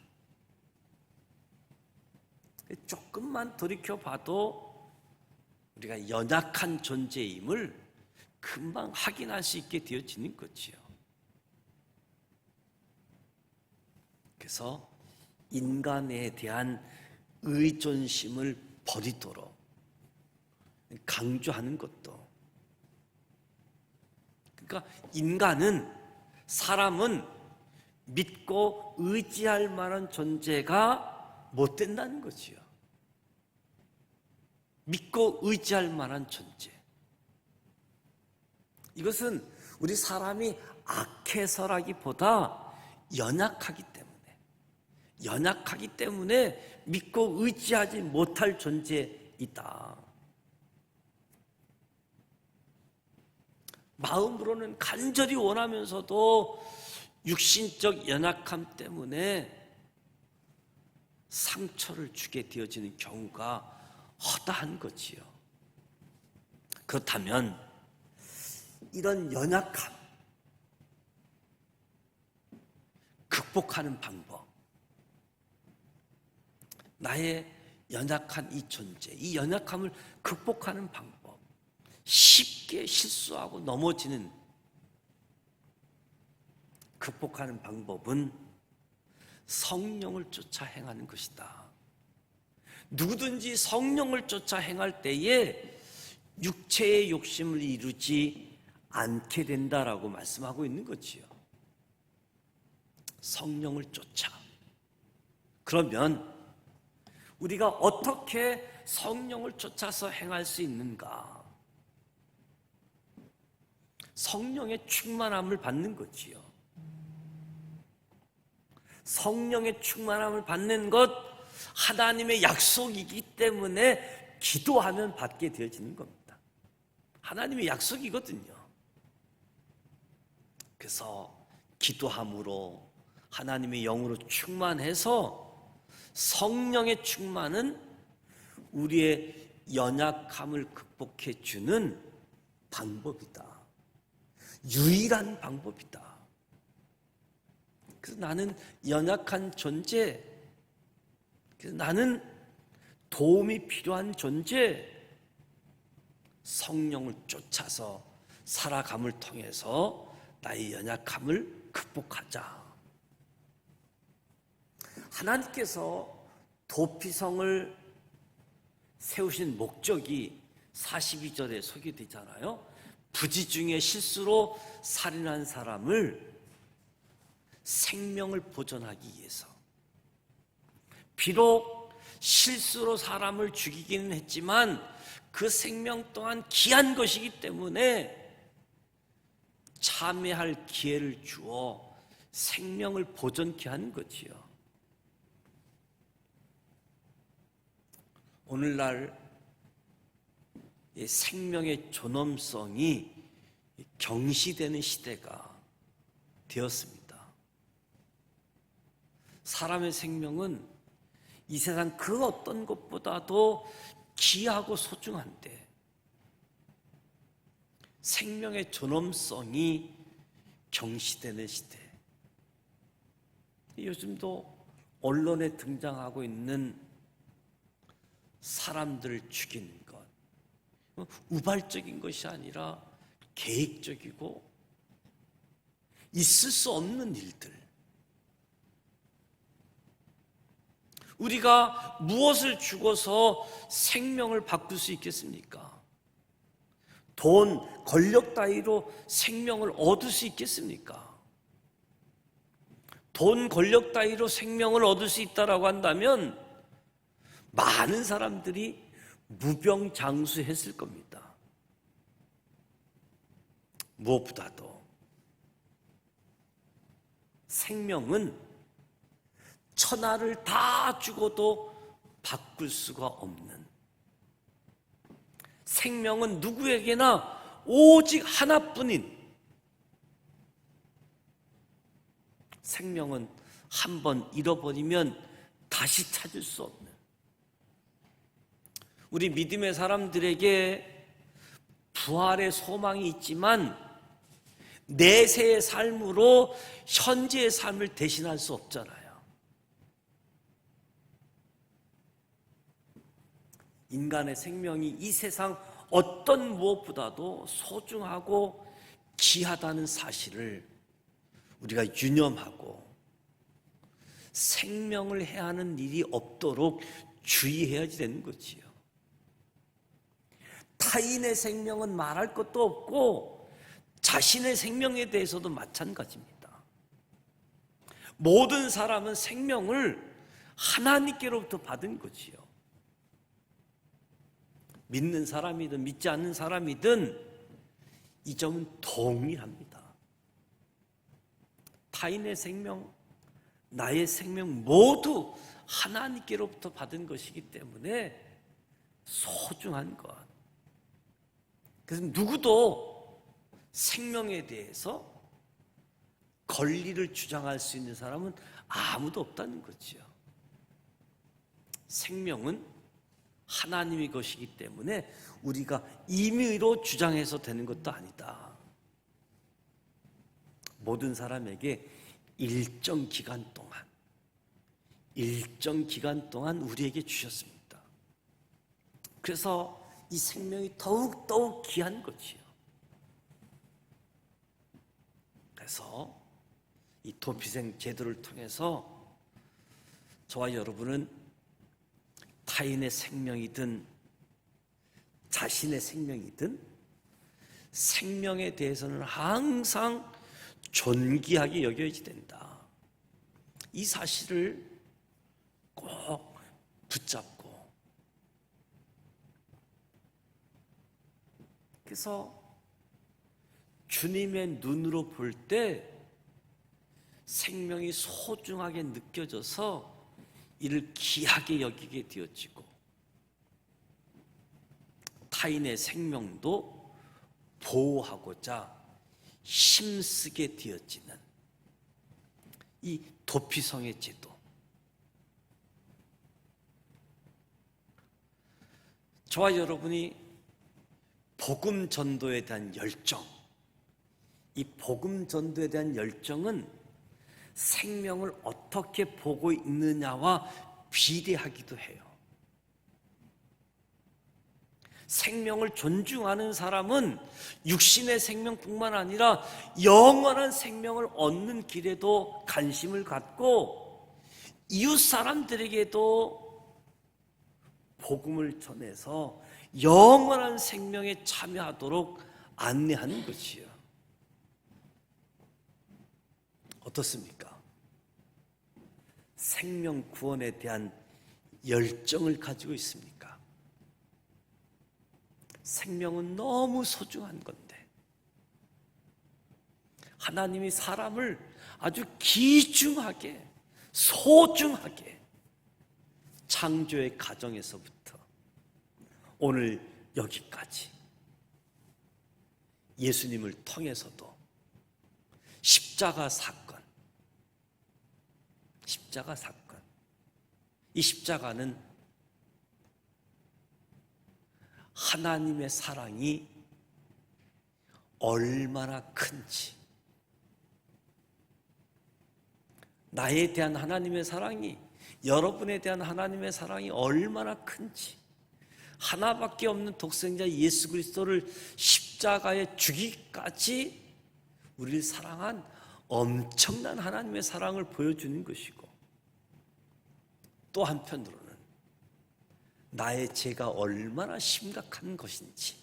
조금만 돌이켜봐도 우리가 연약한 존재임을 금방 확인할 수 있게 되어지는 거지요. 그래서 인간에 대한 의존심을 버리도록 강조하는 것도, 그러니까 인간은, 사람은 믿고 의지할 만한 존재가 못 된다는 거지요. 믿고 의지할 만한 존재. 이것은 우리 사람이 악해서라기보다 연약하기 때문에 믿고 의지하지 못할 존재이다. 마음으로는 간절히 원하면서도 육신적 연약함 때문에 상처를 주게 되어지는 경우가 허다한 거지요. 그렇다면 이런 연약함 극복하는 방법, 나의 연약한 이 존재, 이 연약함을 극복하는 방법, 쉽게 실수하고 넘어지는 극복하는 방법은 성령을 쫓아 행하는 것이다. 누구든지 성령을 쫓아 행할 때에 육체의 욕심을 이루지 않게 된다라고 말씀하고 있는 거지요. 성령을 쫓아. 그러면 우리가 어떻게 성령을 쫓아서 행할 수 있는가? 성령의 충만함을 받는 거지요. 성령의 충만함을 받는 것, 하나님의 약속이기 때문에 기도하면 받게 되어지는 겁니다. 하나님의 약속이거든요. 그래서 기도함으로 하나님의 영으로 충만해서 성령의 충만은 우리의 연약함을 극복해 주는 방법이다. 유일한 방법이다. 그래서 나는 연약한 존재, 그래서 나는 도움이 필요한 존재, 성령을 쫓아서 살아감을 통해서 나의 연약함을 극복하자. 하나님께서 도피성을 세우신 목적이 42절에 소개되잖아요. 부지 중에 실수로 살인한 사람을 생명을 보존하기 위해서. 비록 실수로 사람을 죽이기는 했지만 그 생명 또한 귀한 것이기 때문에 참회할 기회를 주어 생명을 보존케 하는 거지요. 오늘날 생명의 존엄성이 경시되는 시대가 되었습니다. 사람의 생명은 이 세상 그 어떤 것보다도 귀하고 소중한데 생명의 존엄성이 경시되는 시대. 요즘도 언론에 등장하고 있는 사람들을 죽이는 것, 우발적인 것이 아니라 계획적이고 있을 수 없는 일들. 우리가 무엇을 주고서 생명을 바꿀 수 있겠습니까? 돈, 권력 따위로 생명을 얻을 수 있겠습니까? 돈, 권력 따위로 생명을 얻을 수 있다라고 한다면 많은 사람들이 무병장수했을 겁니다. 무엇보다도 생명은 천하를 다 주고도 바꿀 수가 없는, 생명은 누구에게나 오직 하나뿐인, 생명은 한번 잃어버리면 다시 찾을 수 없는, 우리 믿음의 사람들에게 부활의 소망이 있지만 내세의 삶으로 현재의 삶을 대신할 수 없잖아요. 인간의 생명이 이 세상 어떤 무엇보다도 소중하고 귀하다는 사실을 우리가 유념하고 생명을 해하는 일이 없도록 주의해야 되는 거지요. 타인의 생명은 말할 것도 없고 자신의 생명에 대해서도 마찬가지입니다. 모든 사람은 생명을 하나님께로부터 받은 거지요. 믿는 사람이든 믿지 않는 사람이든 이 점은 동일합니다. 타인의 생명, 나의 생명 모두 하나님께로부터 받은 것이기 때문에 소중한 것. 그래서 누구도 생명에 대해서 권리를 주장할 수 있는 사람은 아무도 없다는 거지요. 생명은 하나님의 것이기 때문에 우리가 임의로 주장해서 되는 것도 아니다. 모든 사람에게 일정 기간 동안 일정 기간 동안 우리에게 주셨습니다. 그래서 이 생명이 더욱 귀한 거지요. 그래서 이 도피생 제도를 통해서 저와 여러분은 타인의 생명이든 자신의 생명이든 생명에 대해서는 항상 존귀하게 여겨야지 된다. 이 사실을 꼭 붙잡고, 그래서 주님의 눈으로 볼 때 생명이 소중하게 느껴져서 이를 귀하게 여기게 되어지고, 타인의 생명도 보호하고자 힘쓰게 되어지는 이 도피성의 제도. 저와 여러분이 복음 전도에 대한 열정, 이 복음 전도에 대한 열정은 생명을 어떻게 보고 있느냐와 비례하기도 해요. 생명을 존중하는 사람은 육신의 생명뿐만 아니라 영원한 생명을 얻는 길에도 관심을 갖고 이웃 사람들에게도 복음을 전해서 영원한 생명에 참여하도록 안내하는 것이요. 어떻습니까? 생명 구원에 대한 열정을 가지고 있습니까? 생명은 너무 소중한 건데 하나님이 사람을 아주 귀중하게, 소중하게 창조의 가정에서부터 오늘 여기까지 예수님을 통해서도 십자가 사건, 이 십자가는 하나님의 사랑이 얼마나 큰지, 나에 대한 하나님의 사랑이, 여러분에 대한 하나님의 사랑이 얼마나 큰지, 하나밖에 없는 독생자 예수 그리스도를 십자가에 죽이기까지 우리를 사랑한 엄청난 하나님의 사랑을 보여주는 것이고, 또 한편으로는 나의 죄가 얼마나 심각한 것인지,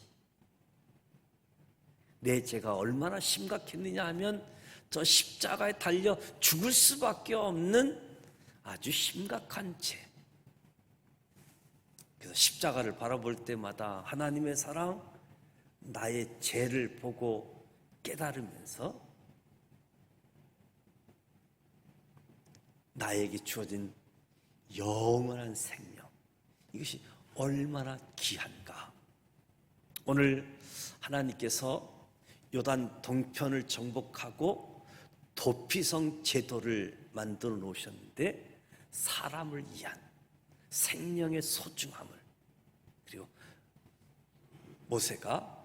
내 죄가 얼마나 심각했느냐 하면 저 십자가에 달려 죽을 수밖에 없는 아주 심각한 죄. 그래서 십자가를 바라볼 때마다 하나님의 사랑, 나의 죄를 보고 깨달으면서 나에게 주어진 영원한 생명, 이것이 얼마나 귀한가. 오늘 하나님께서 요단 동편을 정복하고 도피성 제도를 만들어 놓으셨는데, 사람을 위한 생명의 소중함을, 그리고 모세가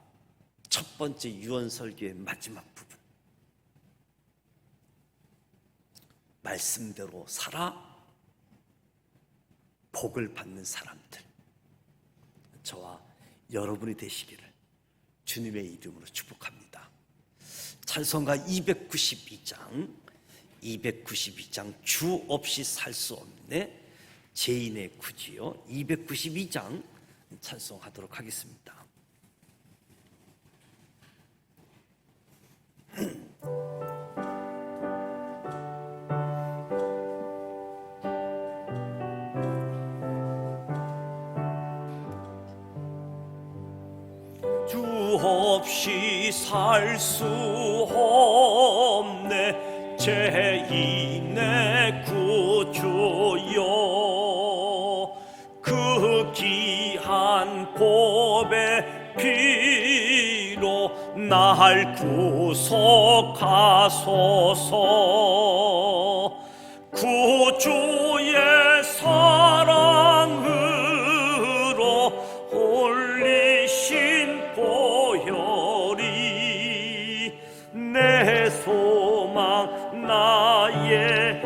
첫 번째 유언설교의 마지막 부분, 말씀대로 살아 복을 받는 사람들, 저와 여러분이 되시기를 주님의 이름으로 축복합니다. 찬송가 292장 주 없이 살 수 없네 죄인의 구지요. 292장 찬송하도록 하겠습니다. 주 없이 살 수 없네 죄인의 구주여, 그 귀한 보배 피로 날 구속하소서. 구주의 사랑으로 홀리신 보혈이 내 소망 나의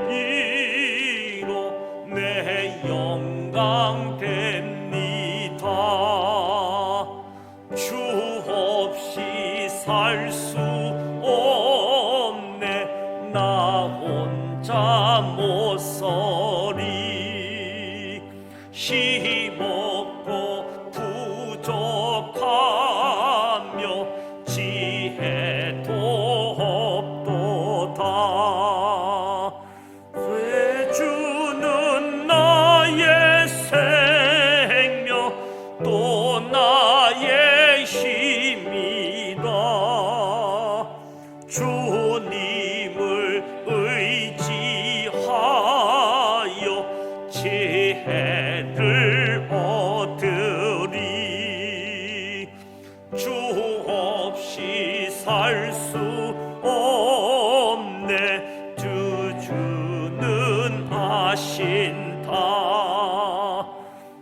이로 내 주 없이 살 수 없네. 나 혼자 못 서리. 힘없고 부족하며 지혜도 없도다. 주는 나의 생명 또 나의 힘이다. 주님을 의지하여 지혜를 얻으리. 주 없이 살 수 없네. 주는 아신다.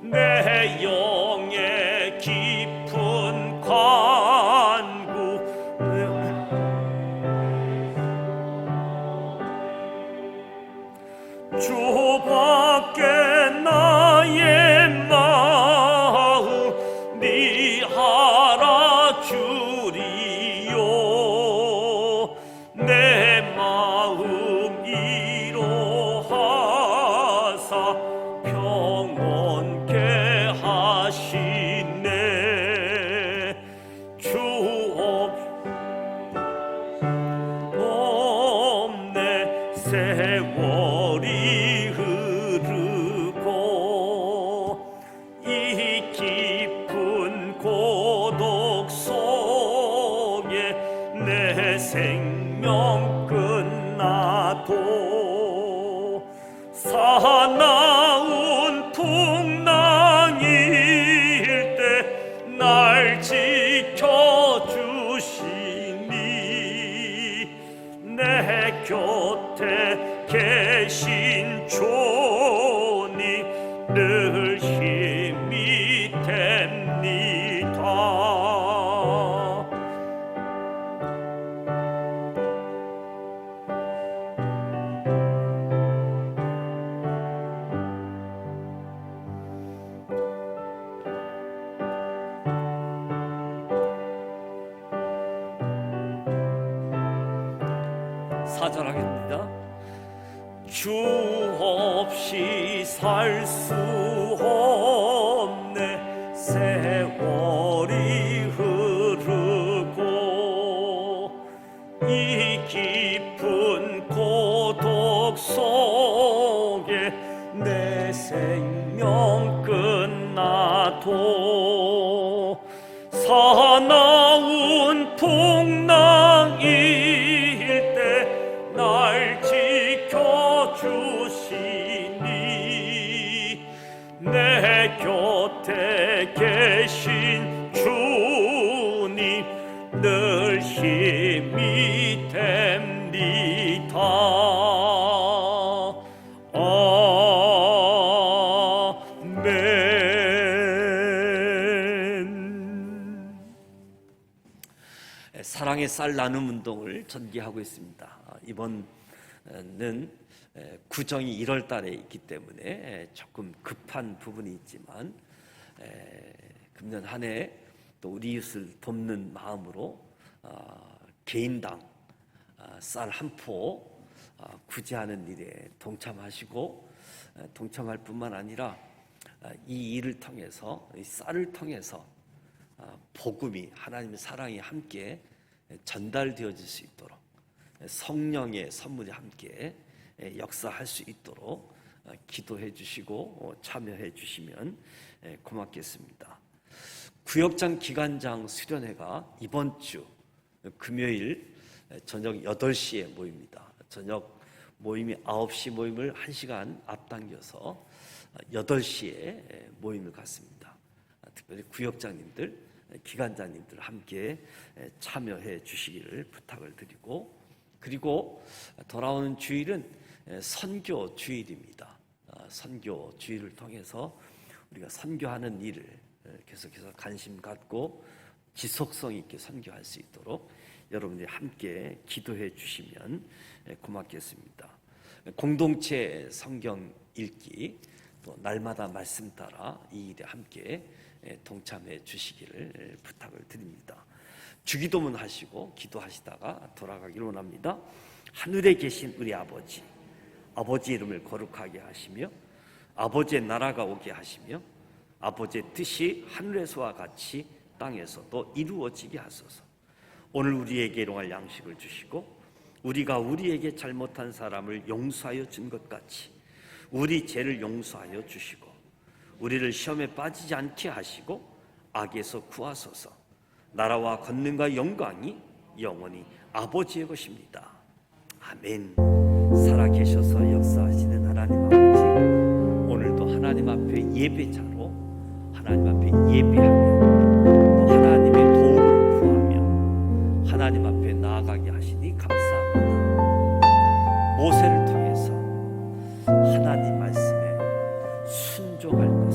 내 영의 깊은 간구 주밖에 나의 마음 네 알아주리요. 내 마음 이로하사 평온케 하시네. 주 없네. 세월이 흐르고 이 깊은 고독 속에 내 생명 끝나도 사나운 풍랑일 때 날 지켜주시니. 내 곁에 계신 주님 늘 힘이 됩니다. 사절하겠습니다. 주 없이 살 수 없네. 세월이 흐르고 이 깊은 고독 속에 내 생명 끝나도 사나운 풍랑일 때 날 지켜주시니. 내 곁에 계신 주님 늘 힘이 됩니다. 아멘. 사랑의 쌀 나눔 운동을 전개하고 있습니다. 이번은 구정이 1월 달에 있기 때문에 조금 급한 부분이 있지만 금년 한 해 또 우리 이웃을 돕는 마음으로 개인당 쌀 한 포 구제하는 일에 동참하시고 동참할 뿐만 아니라 이 일을 통해서 이 쌀을 통해서 복음이 하나님의 사랑이 함께 전달되어질 수 있도록 성령의 선물이 함께 역사할 수 있도록 기도해 주시고 참여해 주시면 고맙겠습니다. 구역장 기관장 수련회가 이번 주 금요일 저녁 8시에 모입니다. 저녁 모임이 9시 모임을 1시간 앞당겨서 8시에 모임을 갖습니다. 특별히 구역장님들, 기관장님들 함께 참여해 주시기를 부탁을 드리고, 그리고 돌아오는 주일은 선교 주일입니다. 선교 주일을 통해서 우리가 선교하는 일을 계속해서 관심 갖고 지속성 있게 선교할 수 있도록 여러분들이 함께 기도해 주시면 고맙겠습니다. 공동체 성경 읽기, 또 날마다 말씀 따라 이 일에 함께 동참해 주시기를 부탁을 드립니다. 주기도문 하시고 기도하시다가 돌아가기를 원합니다. 하늘에 계신 우리 아버지, 아버지 이름을 거룩하게 하시며 아버지의 나라가 오게 하시며 아버지의 뜻이 하늘에서와 같이 땅에서도 이루어지게 하소서. 오늘 우리에게 일용할 양식을 주시고 우리가 우리에게 잘못한 사람을 용서하여 준 것 같이 우리 죄를 용서하여 주시고 우리를 시험에 빠지지 않게 하시고 악에서 구하소서. 나라와 권능과 영광이 영원히 아버지의 것입니다. 아멘. 살아계셔서 역사하시는 하나님 아버지, 오늘도 하나님 앞에 예배자로 하나님 앞에 예배하며 또 하나님의 도움을 구하며 하나님 앞에 나아가게 하시니 감사합니다. 모세를 통해서 하나님 말씀에 순종할 것,